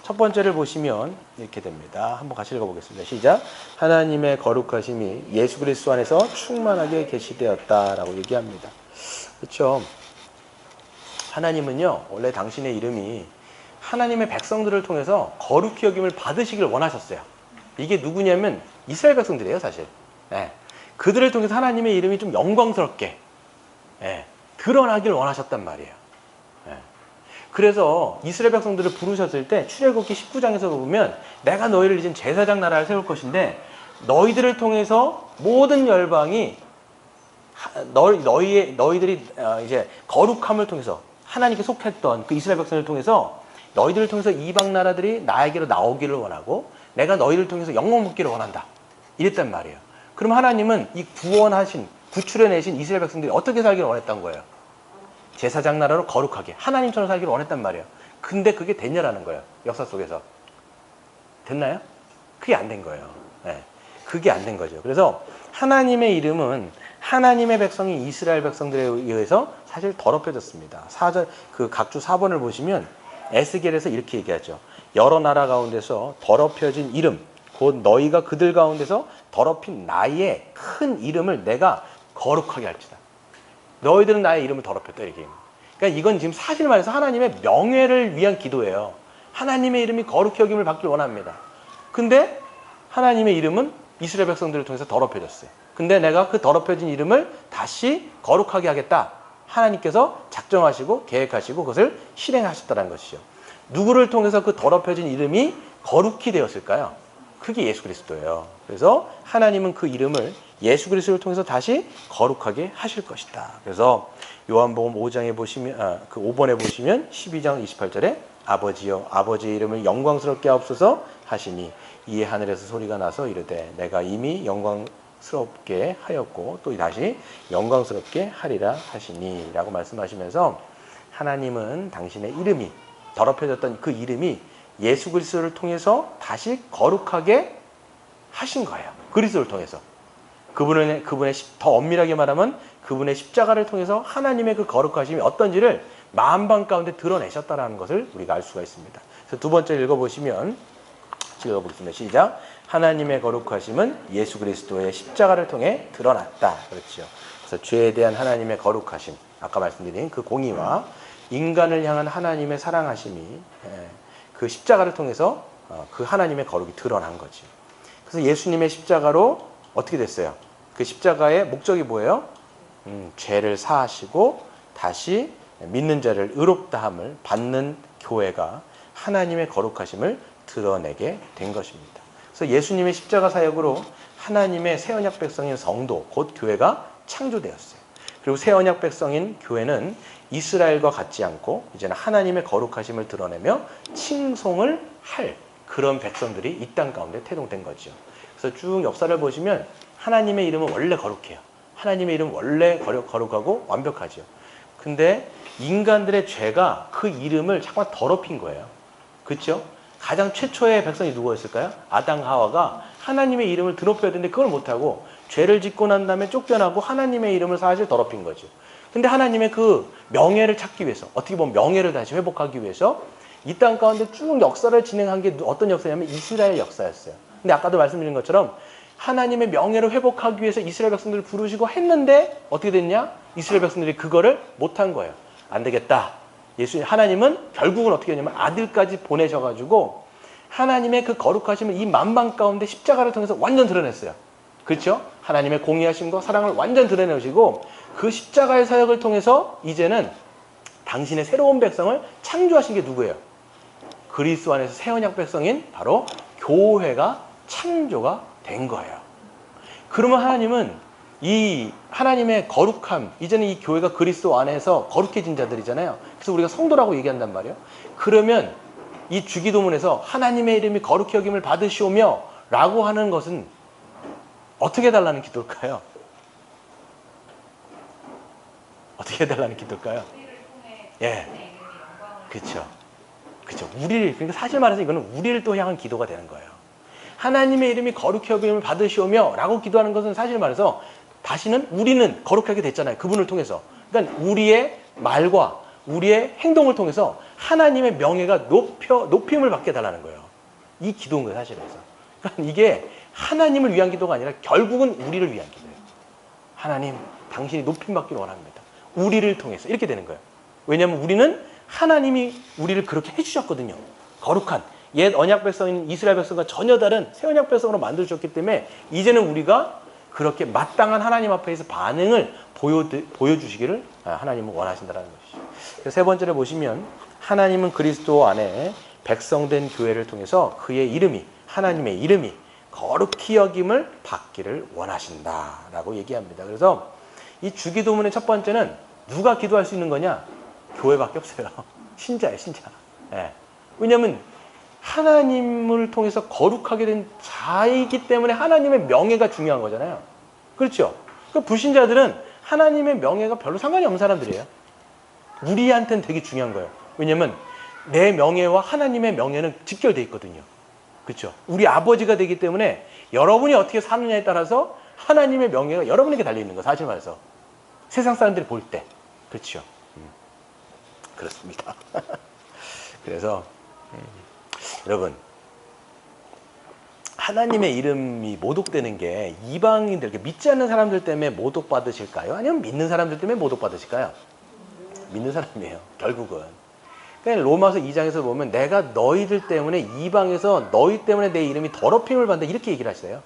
첫 번째를 보시면 이렇게 됩니다. 한번 같이 읽어보겠습니다. 시작. 하나님의 거룩하심이 예수 그리스도 안에서 충만하게 계시되었다라고 얘기합니다. 그렇죠. 하나님은요, 원래 당신의 이름이 하나님의 백성들을 통해서 거룩히 여김을 받으시길 원하셨어요. 이게 누구냐면 이스라엘 백성들이에요, 사실. 네. 그들을 통해서 하나님의 이름이 좀 영광스럽게 드러나길 원하셨단 말이에요. 그래서 이스라엘 백성들을 부르셨을 때 출애굽기 19장에서 보면 내가 너희를 이제 제사장 나라를 세울 것인데 너희들을 통해서 모든 열방이 너희들이 이제 거룩함을 통해서 하나님께 속했던 그 이스라엘 백성을 통해서 너희들을 통해서 이방 나라들이 나에게로 나오기를 원하고 내가 너희를 통해서 영광 받기를 원한다. 이랬단 말이에요. 그럼 하나님은 이 구원하신 구출해내신 이스라엘 백성들이 어떻게 살기를 원했던 거예요? 제사장 나라로 거룩하게 하나님처럼 살기를 원했단 말이에요. 근데 그게 됐냐라는 거예요. 역사 속에서. 됐나요? 그게 안 된 거예요. 네. 그게 안 된 거죠. 그래서 하나님의 이름은 하나님의 백성이 이스라엘 백성들에 의해서 사실 더럽혀졌습니다. 4절 그 각주 4번을 보시면 에스겔에서 이렇게 얘기하죠. 여러 나라 가운데서 더럽혀진 이름 곧 너희가 그들 가운데서 더럽힌 나의 큰 이름을 내가 거룩하게 할지다. 너희들은 나의 이름을 더럽혔다 이렇게. 그러니까 이건 지금 사실 말해서 하나님의 명예를 위한 기도예요. 하나님의 이름이 거룩히 여김을 받길 원합니다. 근데 하나님의 이름은 이스라엘 백성들을 통해서 더럽혀졌어요. 근데 내가 그 더럽혀진 이름을 다시 거룩하게 하겠다. 하나님께서 작정하시고 계획하시고 그것을 실행하셨다는 것이죠. 누구를 통해서 그 더럽혀진 이름이 거룩히 되었을까요? 그게 예수 그리스도예요. 그래서 하나님은 그 이름을 예수 그리스도를 통해서 다시 거룩하게 하실 것이다. 그래서 요한복음 5장에 보시면 그 5번에 보시면 12장 28절에 아버지여 아버지의 이름을 영광스럽게 하옵소서 하시니 이에 하늘에서 소리가 나서 이르되 내가 이미 영광스럽게 하였고 또 다시 영광스럽게 하리라 하시니 라고 말씀하시면서 하나님은 당신의 이름이 더럽혀졌던 그 이름이 예수 그리스도를 통해서 다시 거룩하게 하신 거예요. 그리스도를 통해서. 그분의 더 엄밀하게 말하면 그분의 십자가를 통해서 하나님의 그 거룩하심이 어떤지를 만방 가운데 드러내셨다는 것을 우리가 알 수가 있습니다. 그래서 두 번째 읽어보시면 읽어보겠습니다. 시작. 하나님의 거룩하심은 예수 그리스도의 십자가를 통해 드러났다. 그렇죠. 그래서 죄에 대한 하나님의 거룩하심, 아까 말씀드린 그 공의와 인간을 향한 하나님의 사랑하심이 그 십자가를 통해서 그 하나님의 거룩이 드러난 거지. 그래서 예수님의 십자가로 어떻게 됐어요? 그 십자가의 목적이 뭐예요? 죄를 사하시고 다시 믿는 자를 의롭다함을 받는 교회가 하나님의 거룩하심을 드러내게 된 것입니다. 그래서 예수님의 십자가 사역으로 하나님의 새 언약 백성인 성도, 곧 교회가 창조되었어요. 그리고 새 언약 백성인 교회는 이스라엘과 같지 않고 이제는 하나님의 거룩하심을 드러내며 칭송을 할 그런 백성들이 이 땅 가운데 태동된 거죠. 그래서 쭉 역사를 보시면 하나님의 이름은 원래 거룩해요. 하나님의 이름은 원래 거룩하고 완벽하죠. 근데 인간들의 죄가 그 이름을 잠깐 더럽힌 거예요. 그렇죠? 가장 최초의 백성이 누구였을까요? 아담 하와가 하나님의 이름을 드높여야 되는데 그걸 못하고 죄를 짓고 난 다음에 쫓겨나고 하나님의 이름을 사실 더럽힌 거죠. 근데 하나님의 그 명예를 찾기 위해서, 어떻게 보면 명예를 다시 회복하기 위해서 이 땅 가운데 쭉 역사를 진행한 게 어떤 역사냐면 이스라엘 역사였어요. 근데 아까도 말씀드린 것처럼 하나님의 명예를 회복하기 위해서 이스라엘 백성들을 부르시고 했는데 어떻게 됐냐? 이스라엘 백성들이 그거를 못한 거예요. 안 되겠다. 하나님은 결국은 어떻게 했냐면 아들까지 보내셔가지고 하나님의 그 거룩하심을 이 만방 가운데 십자가를 통해서 완전 드러냈어요. 그렇죠? 하나님의 공의하심과 사랑을 완전 드러내시고 그 십자가의 사역을 통해서 이제는 당신의 새로운 백성을 창조하신 게 누구예요? 그리스도 안에서 새 언약 백성인 바로 교회가 창조가 된 거예요. 그러면 하나님은 이 하나님의 거룩함, 이제는 이 교회가 그리스도 안에서 거룩해진 자들이잖아요. 그래서 우리가 성도라고 얘기한단 말이에요. 그러면 이 주기도문에서 하나님의 이름이 거룩히 여김을 받으시오며 라고 하는 것은 어떻게 해달라는 기도일까요? 어떻게 해달라는 기도일까요? 예. 그렇죠. 그렇죠. 그러니까 사실 말해서 이거는 우리를 또 향한 기도가 되는 거예요. 하나님의 이름이 거룩히 여김을 받으시오며 라고 기도하는 것은 사실 말해서 다시는 우리는 거룩하게 됐잖아요. 그분을 통해서. 그러니까 우리의 말과 우리의 행동을 통해서 하나님의 명예가 높임을 받게 달라는 거예요. 이 기도인 거예요, 사실은. 그러니까 이게 하나님을 위한 기도가 아니라 결국은 우리를 위한 기도예요. 하나님, 당신이 높임 받기를 원합니다. 우리를 통해서 이렇게 되는 거예요. 왜냐하면 우리는 하나님이 우리를 그렇게 해주셨거든요. 거룩한 옛 언약 백성인 이스라엘 백성과 전혀 다른 새 언약 백성으로 만들어주셨기 때문에 이제는 우리가 그렇게 마땅한 하나님 앞에서 반응을 보여주시기를 하나님은 원하신다는 것이죠. 세 번째로 보시면 하나님은 그리스도 안에 백성된 교회를 통해서 그의 이름이, 하나님의 이름이 거룩히 여김을 받기를 원하신다라고 얘기합니다. 그래서 이 주기도문의 첫 번째는 누가 기도할 수 있는 거냐? 교회밖에 없어요. 신자예요, 신자. 예. 왜냐하면 하나님을 통해서 거룩하게 된 자이기 때문에 하나님의 명예가 중요한 거잖아요. 그렇죠? 그 불신자들은 하나님의 명예가 별로 상관이 없는 사람들이에요. 우리한테는 되게 중요한 거예요. 왜냐하면 내 명예와 하나님의 명예는 직결되어 있거든요. 그렇죠? 우리 아버지가 되기 때문에 여러분이 어떻게 사느냐에 따라서 하나님의 명예가 여러분에게 달려있는 거예요. 사실 말해서. 세상 사람들이 볼 때. 그렇죠? 그렇습니다. 그래서 여러분, 하나님의 이름이 모독되는 게 이방인들, 믿지 않는 사람들 때문에 모독받으실까요? 아니면 믿는 사람들 때문에 모독받으실까요? 믿는 사람이에요, 결국은. 그러니까 로마서 2장에서 보면 내가 너희들 때문에 이방에서 너희 때문에 내 이름이 더럽힘을 받는다 이렇게 얘기를 하시어요.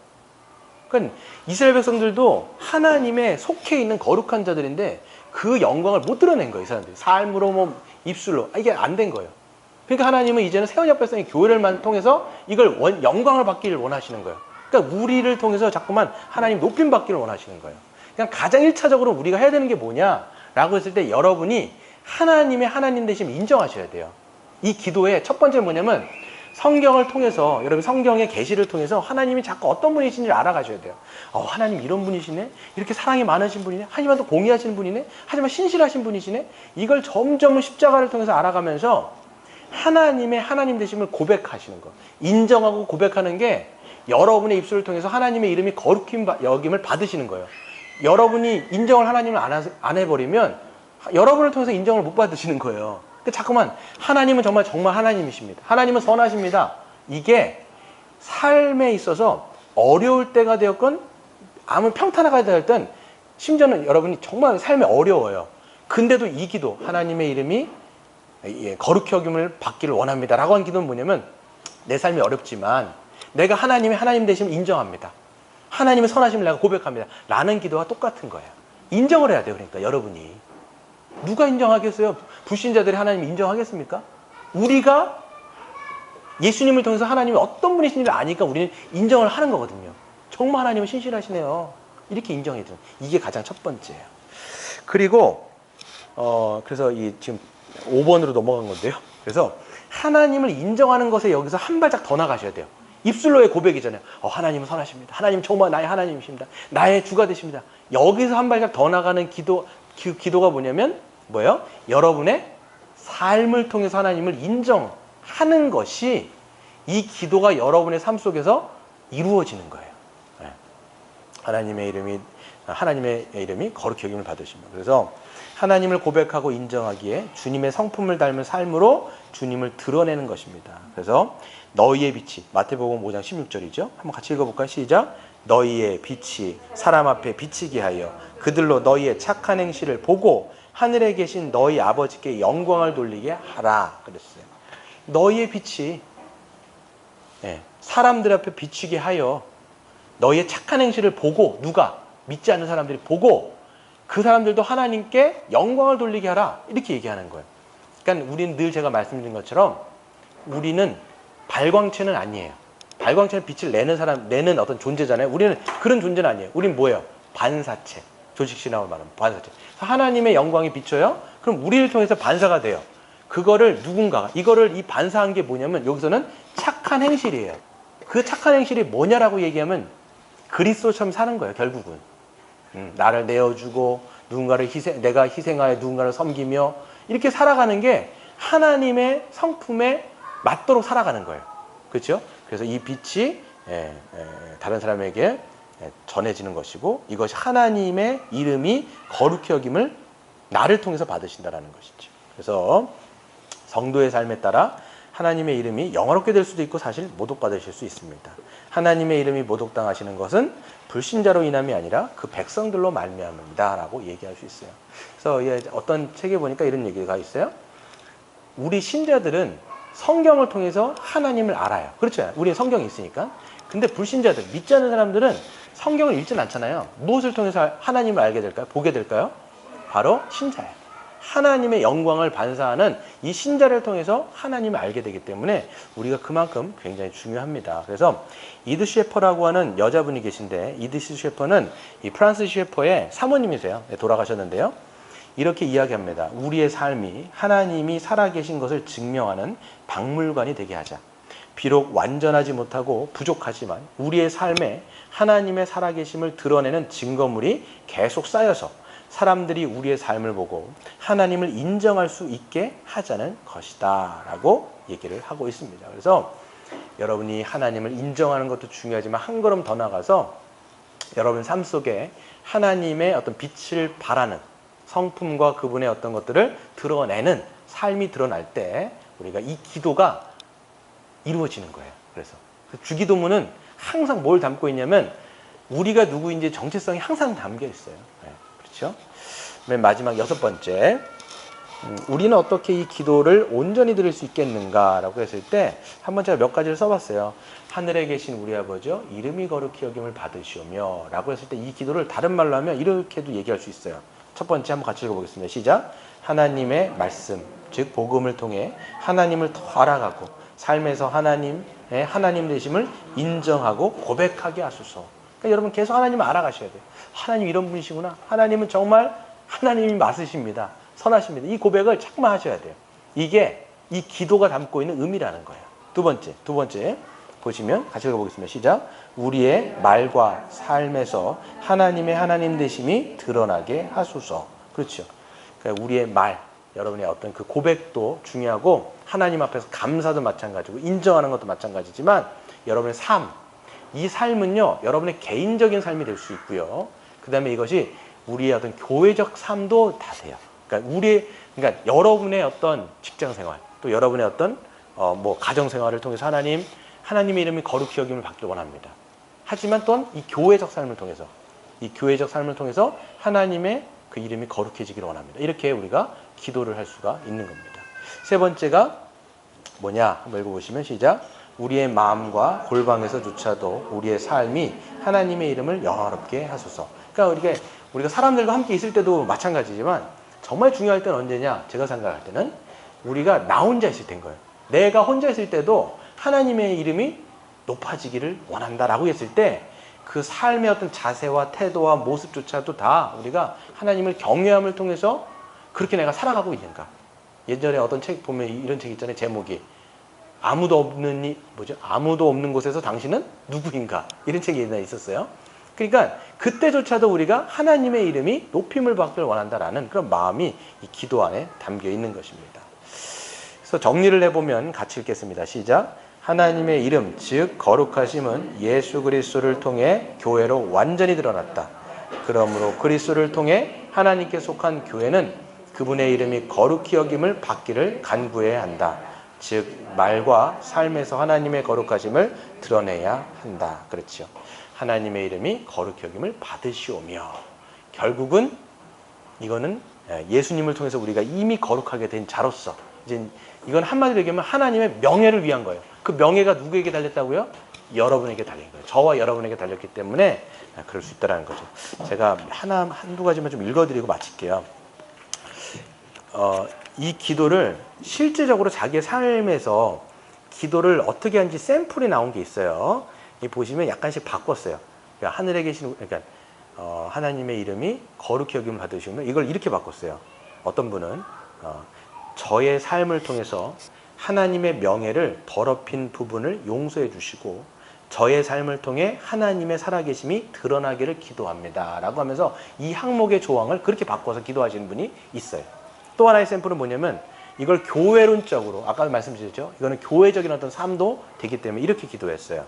그러니까 이스라엘 백성들도 하나님의 속해 있는 거룩한 자들인데 그 영광을 못 드러낸 거예요. 이 사람들이 삶으로 뭐 입술로 이게 안 된 거예요. 그러니까 하나님은 이제는 새 언약 백성의 교회를 통해서 이걸 영광을 받기를 원하시는 거예요. 그러니까 우리를 통해서 자꾸만 하나님 높임 받기를 원하시는 거예요. 그냥 가장 1차적으로 우리가 해야 되는 게 뭐냐라고 했을 때 여러분이 하나님의 하나님 되심을 인정하셔야 돼요. 이 기도의 첫 번째는 뭐냐면 성경을 통해서, 여러분 성경의 계시를 통해서 하나님이 자꾸 어떤 분이신지를 알아가셔야 돼요. 하나님 이런 분이시네? 이렇게 사랑이 많으신 분이네? 하지만 또 공의하시는 분이네? 하지만 신실하신 분이시네? 이걸 점점 십자가를 통해서 알아가면서 하나님의 하나님 되심을 고백하시는 거. 인정하고 고백하는 게 여러분의 입술을 통해서 하나님의 이름이 거룩히 여김을 받으시는 거예요. 여러분이 인정을 하나님을 안 해버리면 여러분을 통해서 인정을 못 받으시는 거예요. 자꾸만 하나님은 정말 하나님이십니다. 하나님은 선하십니다. 이게 삶에 있어서 어려울 때가 되었건 아무 평탄하게 되었든 심지어는 여러분이 정말 삶에 어려워요. 근데도 이 기도, 하나님의 이름이 거룩히 여김을 받기를 원합니다 라고 한 기도는 뭐냐면 내 삶이 어렵지만 내가 하나님의 하나님 되심을 인정합니다. 하나님의 선하심을 내가 고백합니다 라는 기도와 똑같은 거예요. 인정을 해야 돼요. 그러니까 여러분이. 누가 인정하겠어요? 불신자들이 하나님을 인정하겠습니까? 우리가 예수님을 통해서 하나님이 어떤 분이신지를 아니까 우리는 인정을 하는 거거든요. 정말 하나님은 신실하시네요. 이렇게 인정해 주는 이게 가장 첫 번째예요. 그리고 그래서 지금 5번으로 넘어간 건데요. 그래서 하나님을 인정하는 것에 여기서 한 발짝 더 나가셔야 돼요. 입술로의 고백이잖아요. 하나님은 선하십니다. 하나님 정말 나의 하나님이십니다. 나의 주가 되십니다. 여기서 한 발짝 더 나가는 기도가 뭐냐면 뭐예요? 여러분의 삶을 통해서 하나님을 인정하는 것이 이 기도가 여러분의 삶 속에서 이루어지는 거예요. 네. 하나님의 이름이 거룩히 여김을 받으십니다. 그래서 하나님을 고백하고 인정하기에 주님의 성품을 닮은 삶으로 주님을 드러내는 것입니다. 그래서 너희의 빛이, 마태복음 5장 16절이죠. 한번 같이 읽어볼까요? 시작. 너희의 빛이 사람 앞에 비치게 하여 그들로 너희의 착한 행실을 보고 하늘에 계신 너희 아버지께 영광을 돌리게 하라 그랬어요. 너희의 빛이 사람들 앞에 비치게 하여 너희의 착한 행실을 보고, 누가? 믿지 않는 사람들이 보고 그 사람들도 하나님께 영광을 돌리게 하라 이렇게 얘기하는 거예요. 그러니까 우리는 늘 제가 말씀드린 것처럼 우리는 발광체는 아니에요. 발광체는 빛을 내는 어떤 존재잖아요. 우리는 그런 존재는 아니에요. 우리는 뭐예요? 반사체. 조직신학으로 말하면 반사체. 하나님의 영광이 비쳐요. 그럼 우리를 통해서 반사가 돼요. 그거를 누군가가, 이 반사한 게 뭐냐면 여기서는 착한 행실이에요. 그 착한 행실이 뭐냐라고 얘기하면 그리스도처럼 사는 거예요. 결국은. 나를 내어주고 내가 희생하여 누군가를 섬기며 이렇게 살아가는 게 하나님의 성품에 맞도록 살아가는 거예요. 그렇죠? 그래서 이 빛이 다른 사람에게 전해지는 것이고 이것이 하나님의 이름이 거룩히 여김을 나를 통해서 받으신다라는 것이죠. 그래서 성도의 삶에 따라 하나님의 이름이 영화롭게 될 수도 있고 사실 모독받으실 수 있습니다. 하나님의 이름이 모독당하시는 것은 불신자로 인함이 아니라 그 백성들로 말미암습니다 라고 얘기할 수 있어요. 그래서 어떤 책에 보니까 이런 얘기가 있어요. 우리 신자들은 성경을 통해서 하나님을 알아요. 그렇죠? 우리 성경이 있으니까. 근데 불신자들, 믿지 않는 사람들은 성경을 읽진 않잖아요. 무엇을 통해서 하나님을 알게 될까요? 보게 될까요? 바로 신자예요. 하나님의 영광을 반사하는 이 신자를 통해서 하나님을 알게 되기 때문에 우리가 그만큼 굉장히 중요합니다. 그래서 이드 셰퍼라고 하는 여자분이 계신데, 이드 셰퍼는 이 프란스 셰퍼의 사모님이세요. 돌아가셨는데요. 이렇게 이야기합니다. 우리의 삶이 하나님이 살아계신 것을 증명하는 박물관이 되게 하자. 비록 완전하지 못하고 부족하지만 우리의 삶에 하나님의 살아계심을 드러내는 증거물이 계속 쌓여서 사람들이 우리의 삶을 보고 하나님을 인정할 수 있게 하자는 것이다 라고 얘기를 하고 있습니다. 그래서 여러분이 하나님을 인정하는 것도 중요하지만 한 걸음 더 나가서 여러분 삶 속에 하나님의 어떤 빛을 발하는 성품과 그분의 어떤 것들을 드러내는 삶이 드러날 때 우리가 이 기도가 이루어지는 거예요. 그래서 주기도문은 항상 뭘 담고 있냐면 우리가 누구인지 정체성이 항상 담겨 있어요. 그렇죠? 맨 마지막 6번째, 우리는 어떻게 이 기도를 온전히 드릴 수 있겠는가라고 했을 때 한번 제가 몇 가지를 써봤어요. 하늘에 계신 우리 아버지여 이름이 거룩히 여김을 받으시오며 라고 했을 때 이 기도를 다른 말로 하면 이렇게도 얘기할 수 있어요. 첫 번째 한번 같이 읽어보겠습니다. 시작. 하나님의 말씀, 즉 복음을 통해 하나님을 더 알아가고 삶에서 하나님의 하나님 되심을 인정하고 고백하게 하소서. 그러니까 여러분 계속 하나님을 알아가셔야 돼요. 하나님 이런 분이시구나. 하나님은 정말 하나님이 맞으십니다. 선하십니다. 이 고백을 자꾸만 하셔야 돼요. 이게 이 기도가 담고 있는 의미라는 거예요. 두 번째 보시면 같이 읽어보겠습니다. 시작. 우리의 말과 삶에서 하나님의 하나님 되심이 드러나게 하소서. 그렇죠. 그러니까 우리의 말, 여러분의 어떤 그 고백도 중요하고 하나님 앞에서 감사도 마찬가지고 인정하는 것도 마찬가지지만 여러분의 삶, 이 삶은요 여러분의 개인적인 삶이 될 수 있고요. 그 다음에 이것이 우리의 어떤 교회적 삶도 다 돼요. 그러니까 여러분의 어떤 직장 생활, 또 여러분의 어떤 가정 생활을 통해서 하나님의 이름이 거룩히 여김을 받길 원합니다. 하지만 또한 이 교회적 삶을 통해서 하나님의 그 이름이 거룩해지기를 원합니다. 이렇게 우리가 기도를 할 수가 있는 겁니다. 세 번째가 뭐냐? 한번 읽어보시면 시작. 우리의 마음과 골방에서조차도 우리의 삶이 하나님의 이름을 영화롭게 하소서. 그러니까 우리가 사람들과 함께 있을 때도 마찬가지지만 정말 중요할 때는 언제냐? 제가 생각할 때는 우리가 나 혼자 있을 때인 거예요. 내가 혼자 있을 때도 하나님의 이름이 높아지기를 원한다라고 했을 때 그 삶의 어떤 자세와 태도와 모습조차도 다 우리가 하나님을 경외함을 통해서 그렇게 내가 살아가고 있는가. 예전에 어떤 책 보면 이런 책 있잖아요. 제목이 아무도 없는 곳에서 당신은 누구인가. 이런 책이 옛날에 있었어요. 그러니까 그때조차도 우리가 하나님의 이름이 높임을 받기를 원한다라는 그런 마음이 이 기도 안에 담겨 있는 것입니다. 그래서 정리를 해보면 같이 읽겠습니다. 시작. 하나님의 이름, 즉 거룩하심은 예수 그리스도를 통해 교회로 완전히 드러났다. 그러므로 그리스도를 통해 하나님께 속한 교회는 그분의 이름이 거룩히 여김을 받기를 간구해야 한다. 즉 말과 삶에서 하나님의 거룩하심을 드러내야 한다. 그렇죠. 하나님의 이름이 거룩히 여김을 받으시오며, 결국은 이거는 예수님을 통해서 우리가 이미 거룩하게 된 자로서, 이제 이건 한마디로 얘기하면 하나님의 명예를 위한 거예요. 그 명예가 누구에게 달렸다고요? 여러분에게 달린 거예요. 저와 여러분에게 달렸기 때문에 그럴 수 있다는 거죠. 제가 한두 가지만 좀 읽어드리고 마칠게요. 이 기도를 실제적으로 자기의 삶에서 기도를 어떻게 하는지 샘플이 나온 게 있어요. 이 보시면 약간씩 바꿨어요. 그러니까 하늘에 계신, 하나님의 이름이 거룩히 여김을 받으시면 이걸 이렇게 바꿨어요. 어떤 분은 저의 삶을 통해서 하나님의 명예를 더럽힌 부분을 용서해 주시고 저의 삶을 통해 하나님의 살아계심이 드러나기를 기도합니다 라고 하면서 이 항목의 조항을 그렇게 바꿔서 기도하시는 분이 있어요. 또 하나의 샘플은 뭐냐면 이걸 교회론적으로, 아까 말씀드렸죠. 이거는 교회적인 어떤 삶도 되기 때문에 이렇게 기도했어요.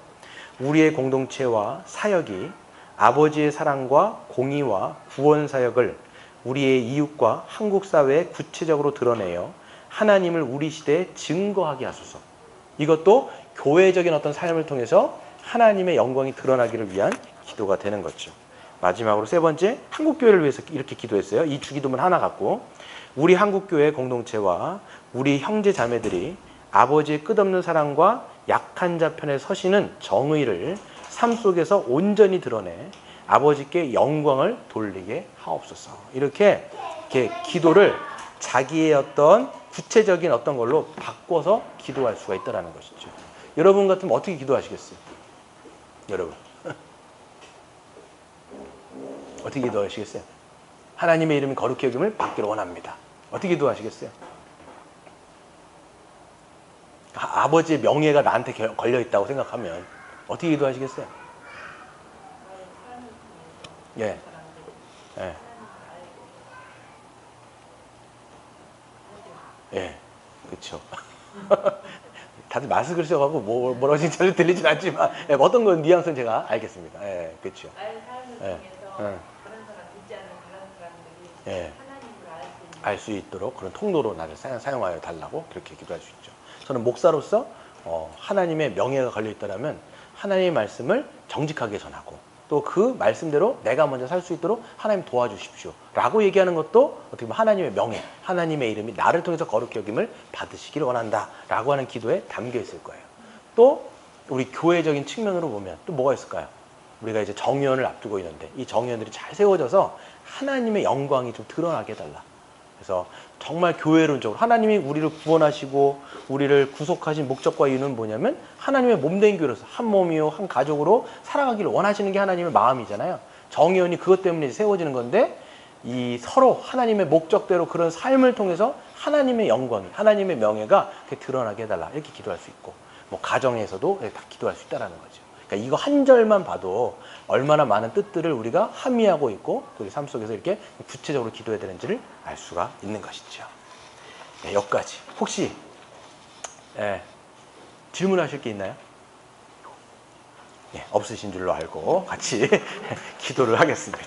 우리의 공동체와 사역이 아버지의 사랑과 공의와 구원 사역을 우리의 이웃과 한국 사회에 구체적으로 드러내어 하나님을 우리 시대에 증거하게 하소서. 이것도 교회적인 어떤 삶을 통해서 하나님의 영광이 드러나기를 위한 기도가 되는 거죠. 마지막으로 세 번째, 한국교회를 위해서 이렇게 기도했어요. 이 주기도문 하나 갖고 우리 한국교회 공동체와 우리 형제 자매들이 아버지의 끝없는 사랑과 약한 자 편에 서시는 정의를 삶 속에서 온전히 드러내 아버지께 영광을 돌리게 하옵소서. 이렇게 기도를 자기의 어떤 구체적인 어떤 걸로 바꿔서 기도할 수가 있다는 것이죠. 여러분 같으면 어떻게 기도하시겠어요? 여러분 어떻게 기도하시겠어요? 하나님의 이름이 거룩히 여김을 받기를 원합니다. 어떻게 기도하시겠어요? 아버지의 명예가 나한테 걸려있다고 생각하면 어떻게 기도하시겠어요? 예. 예. 예. 그렇죠. 다들 마스크를 써가지고 뭐라고 하는지 잘 들리진 않지만 예, 어떤 건 뉘앙스는 제가 알겠습니다. 예, 그렇죠. 나의 삶을 예. 통해서 예. 다른 사람 믿지 않는 다른 사람들이 예. 하나님을 알 수 있도록 그런 통로로 나를 사용하여 달라고 그렇게 기도할 수 있죠. 저는 목사로서 하나님의 명예가 걸려있다면 하나님의 말씀을 정직하게 전하고 또 그 말씀대로 내가 먼저 살 수 있도록 하나님 도와주십시오 라고 얘기하는 것도 어떻게 보면 하나님의 명예, 하나님의 이름이 나를 통해서 거룩히 여김을 받으시기를 원한다 라고 하는 기도에 담겨 있을 거예요. 또 우리 교회적인 측면으로 보면 또 뭐가 있을까요? 우리가 이제 정의원을 앞두고 있는데 이 정의원들이 잘 세워져서 하나님의 영광이 좀 드러나게 해달라. 그래서 정말 교회론적으로 하나님이 우리를 구원하시고 우리를 구속하신 목적과 이유는 뭐냐면 하나님의 몸된 교회로서 한 몸이요 한 가족으로 살아가기를 원하시는 게 하나님의 마음이잖아요. 정의원이 그것 때문에 세워지는 건데 이 서로 하나님의 목적대로 그런 삶을 통해서 하나님의 영광이 하나님의 명예가 드러나게 해달라 이렇게 기도할 수 있고 뭐 가정에서도 다 기도할 수 있다는 거죠. 그러니까 이거 한 절만 봐도 얼마나 많은 뜻들을 우리가 함의하고 있고 우리 삶 속에서 이렇게 구체적으로 기도해야 되는지를 알 수가 있는 것이죠. 네, 여기까지. 혹시 질문하실 게 있나요? 네, 없으신 줄로 알고 같이 기도를 하겠습니다.